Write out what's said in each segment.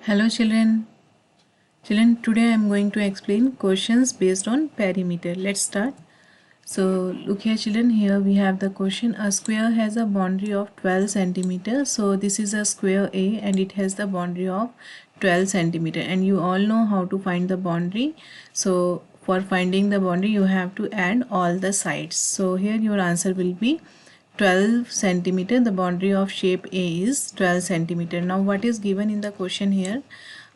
Hello children. Today I am going to explain questions based on perimeter. Let's start. So look here children, here we have the question. A square has a boundary of 12 centimeters. So this is a square A and it has the boundary of 12 centimeter, and you all know how to find the boundary. So for finding the boundary you have to add all the sides. So here your answer will be 12 centimeter. The boundary of shape A is 12 centimeter. Now what is given in the question here?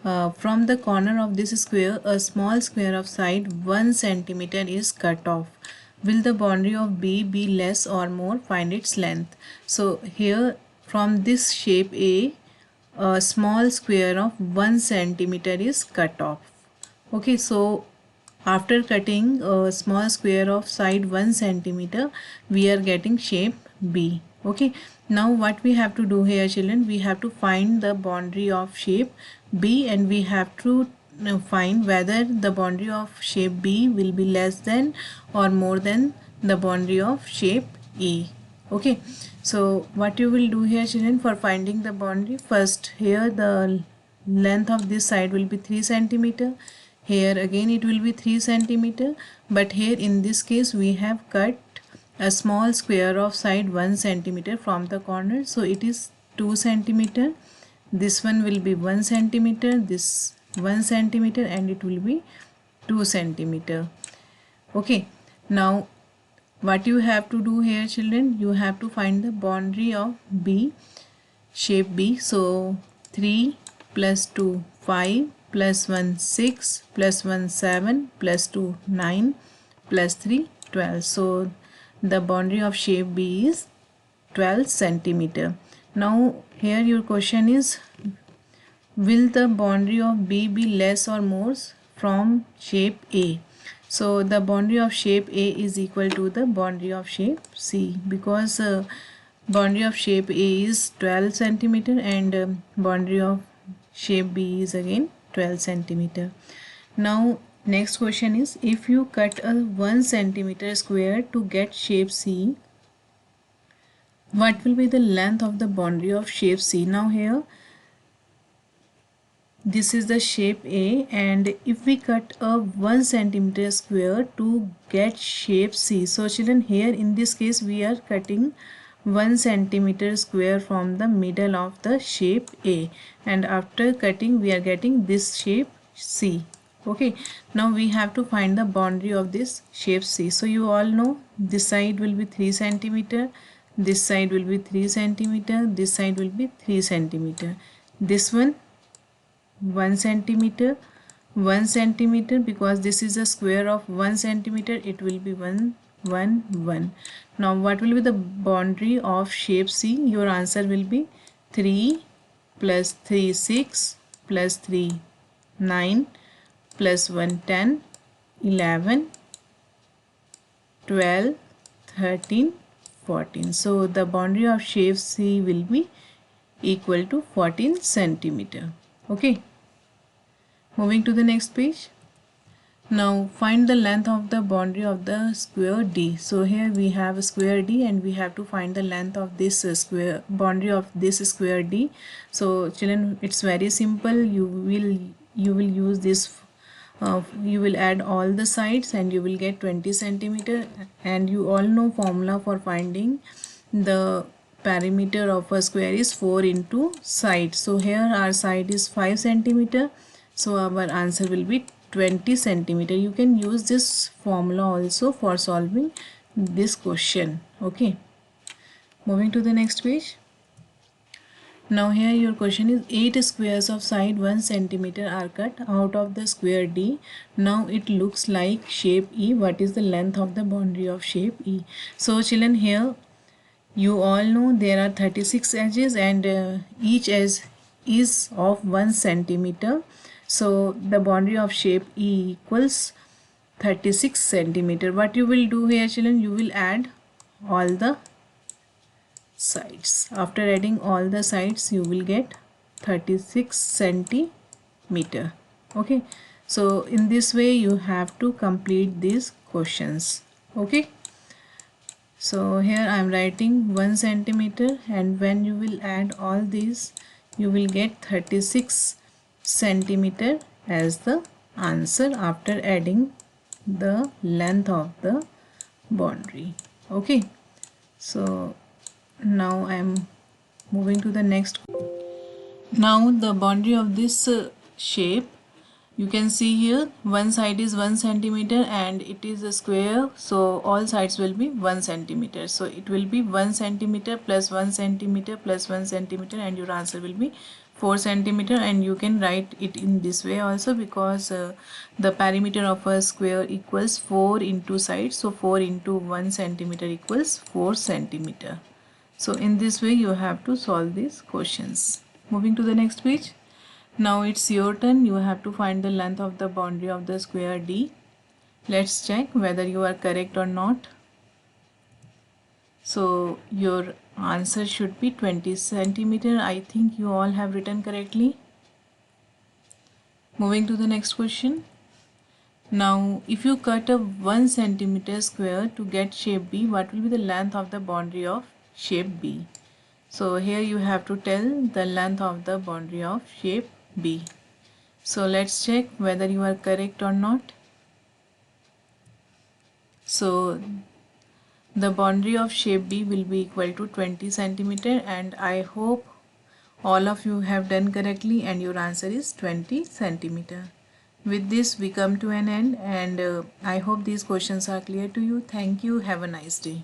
From the corner of this square, a small square of side 1 centimeter is cut off. Will the boundary of B be less or more? Find its length. So here from this shape a small square of 1 centimeter is cut off. Okay, so after cutting a small square of side 1 centimeter, we are getting shape B. Okay, now what we have to do here children, we have to find the boundary of shape B, and we have to find whether the boundary of shape B will be less than or more than the boundary of shape E. Okay, so what you will do here children, for finding the boundary, first here the length of this side will be 3 centimeter. Here again it will be 3 centimeter, but here in this case we have cut a small square of side 1 centimeter from the corner, so it is 2 centimeter. This one will be 1 centimeter, this 1 centimeter, and it will be 2 centimeter. Okay, now what you have to do here children, you have to find the boundary of B, shape B. So 3 plus 2 5 plus 1 6 plus 1 7 plus 2 9 plus 3 12. So the boundary of shape B is 12 centimeter. Now here your question is, will the boundary of B be less or more from shape A? So the boundary of shape A is equal to the boundary of shape C, because boundary of shape A is 12 centimeter and boundary of shape B is again 12 centimeter. Now next question is, if you cut a 1 centimeter square to get shape C, what will be the length of the boundary of shape C? Now here this is the shape A, and if we cut a 1 centimeter square to get shape C, so children here in this case we are cutting 1 centimeter square from the middle of the shape A, and after cutting we are getting this shape C. Okay, now we have to find the boundary of this shape C. So you all know this side will be 3 centimeter, this side will be 3 centimeter, this side will be 3 centimeter, this one 1 centimeter, 1 centimeter, because this is a square of 1 centimeter, it will be 1 1 1. Now what will be the boundary of shape C? Your answer will be 3 plus 3 6 plus 3 9 plus 1 10 11 12 13 14. So the boundary of shape C will be equal to 14 centimeter. Okay, moving to the next page. Now find the length of the boundary of the square D. So here we have a square D and we have to find the length of this square boundary of this square D. So children, it's very simple. You will use this you will add all the sides and you will get 20 centimeter, and you all know formula for finding the perimeter of a square is 4 into side. So here our side is 5 centimeter, so our answer will be 20 centimeter. You can use this formula also for solving this question. Okay, moving to the next page. Now here your question is, 8 squares of side 1 centimeter are cut out of the square D. Now it looks like shape E. What is the length of the boundary of shape E? So children, here you all know there are 36 edges and each edge is of 1 centimeter. So the boundary of shape E equals 36 centimeter. What you will do here children, you will add all the sides. After adding all the sides you will get 36 centimeter. Okay, so in this way you have to complete these questions. Okay, so here I am writing 1 centimeter, and when you will add all these you will get 36 centimeter as the answer after adding the length of the boundary. Okay, so now I am moving to the next. Now the boundary of this shape, you can see here one side is 1 centimeter and it is a square, so all sides will be 1 centimeter. So it will be 1 centimeter plus 1 centimeter plus 1 centimeter, and your answer will be 4 centimeter. And you can write it in this way also, because the perimeter of a square equals 4 into sides, so 4 into 1 centimeter equals 4 centimeter. So in this way you have to solve these questions. Moving to the next page. Now it's your turn. You have to find the length of the boundary of the square D. Let's check whether you are correct or not. So your answer should be 20 centimeter. I think you all have written correctly. Moving to the next question. Now if you cut a 1 centimeter square to get shape B, what will be the length of the boundary of shape B? So here you have to tell the length of the boundary of shape B. So let's check whether you are correct or not. So the boundary of shape B will be equal to 20 centimeter, and I hope all of you have done correctly and your answer is 20 centimeter. With this we come to an end, and I hope these questions are clear to you. Thank you. Have a nice day.